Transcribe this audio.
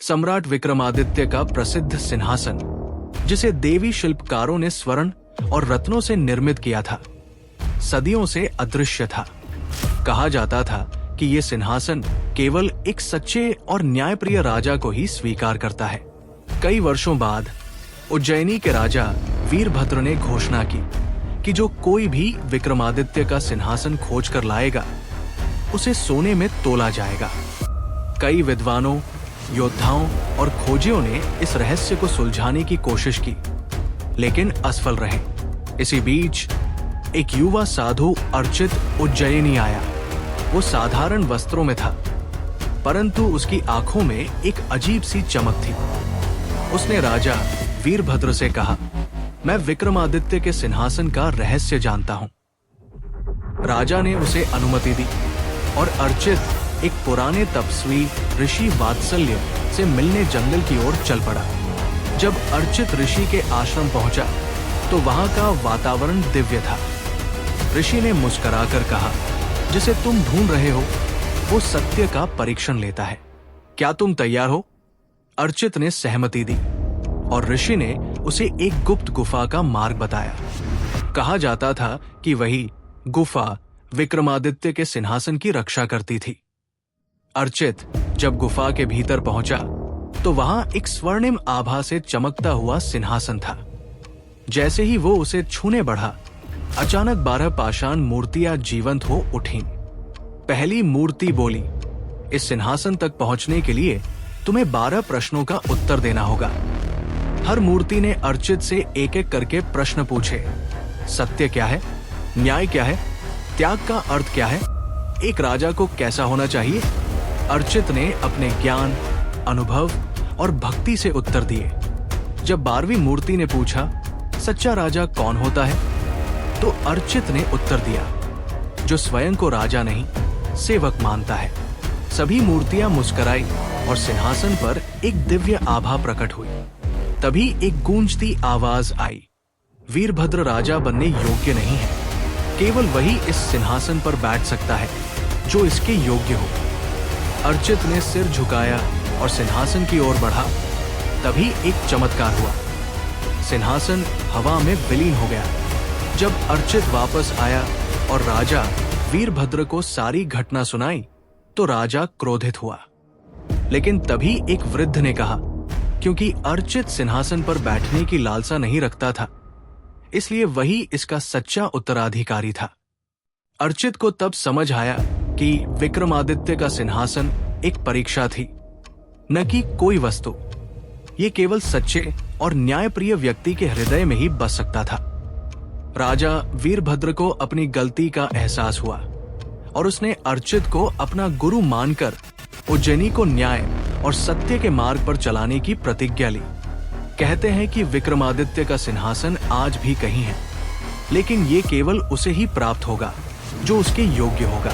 सम्राट विक्रमादित्य का प्रसिद्ध सिंहासन, जिसे देवी शिल्पकारों ने स्वर्ण और रत्नों से निर्मित किया था, सदियों से अदृश्य था। कहा जाता था कि यह सिंहासन केवल एक सच्चे और न्यायप्रिय राजा को ही स्वीकार करता है। कई वर्षों बाद उज्जैनी के राजा वीरभद्र ने घोषणा की कि जो कोई भी विक्रमादित्य का सिंहासन खोज कर लाएगा, उसे सोने में तोला जाएगा। कई विद्वानों, योद्धाओं और खोजियों ने इस रहस्य को सुलझाने की कोशिश की, लेकिन असफल रहे। इसी बीच एक युवा साधु अर्चित उज्जैनी आया। वो साधारण वस्त्रों में था, परंतु उसकी आंखों में एक अजीब सी चमक थी। उसने राजा वीरभद्र से कहा, मैं विक्रमादित्य के सिंहासन का रहस्य जानता हूं। राजा ने उसे अनुमति दी और अर्चित एक पुराने तपस्वी ऋषि वात्सल्य से मिलने जंगल की ओर चल पड़ा। जब अर्चित ऋषि के आश्रम पहुंचा तो वहां का वातावरण दिव्य था। ऋषि ने मुस्कुराकर कहा, जिसे तुम ढूंढ रहे हो वो सत्य का परीक्षण लेता है। क्या तुम तैयार हो? अर्चित ने सहमति दी और ऋषि ने उसे एक गुप्त गुफा का मार्ग बताया। कहा जाता था कि वही गुफा विक्रमादित्य के सिंहासन की रक्षा करती थी। अर्चित जब गुफा के भीतर पहुंचा तो वहां एक स्वर्णिम आभा से चमकता हुआ सिंहासन था। जैसे ही वो उसे छूने बढ़ा, अचानक 12 पाषाण मूर्तियां जीवंत हो उठीं। पहली मूर्ति बोली, इस सिंहासन तक पहुंचने के लिए तुम्हें 12 प्रश्नों का उत्तर देना होगा। हर मूर्ति ने अर्चित से एक एक करके प्रश्न पूछे। सत्य क्या है? न्याय क्या है? त्याग का अर्थ क्या है? एक राजा को कैसा होना चाहिए? अर्चित ने अपने ज्ञान, अनुभव और भक्ति से उत्तर दिए। जब 12वीं मूर्ति ने पूछा, सच्चा राजा कौन होता है? तो अर्चित ने उत्तर दिया, जो स्वयं को राजा नहीं, सेवक मानता है। सभी मूर्तियां मुस्कुराई और सिंहासन पर एक दिव्य आभा प्रकट हुई। तभी एक गूंजती आवाज आई, वीरभद्र राजा बनने योग्य नहीं है। केवल वही इस सिंहासन पर बैठ सकता है जो इसके योग्य हो। अर्चित ने सिर झुकाया और सिंहासन की ओर बढ़ा। तभी एक चमत्कार हुआ। सिंहासन हवा में विलीन हो गया। जब अर्चित वापस आया और राजा वीरभद्र को सारी घटना सुनाई तो राजा क्रोधित हुआ। लेकिन तभी एक वृद्ध ने कहा, क्योंकि अर्चित सिंहासन पर बैठने की लालसा नहीं रखता था, इसलिए वही इसका सच्चा उत्तराधिकारी था। अर्चित को तब समझ आया कि विक्रमादित्य का सिंहासन एक परीक्षा थी, न कि कोई वस्तु। ये केवल सच्चे और न्यायप्रिय व्यक्ति के हृदय में ही बस सकता था। राजा वीरभद्र को अपनी गलती का एहसास हुआ और उसने अर्चित को अपना गुरु मानकर उज्जैनी को न्याय और सत्य के मार्ग पर चलाने की प्रतिज्ञा ली। कहते हैं कि विक्रमादित्य का सिंहासन आज भी कहीं है, लेकिन ये केवल उसे ही प्राप्त होगा जो उसके योग्य होगा।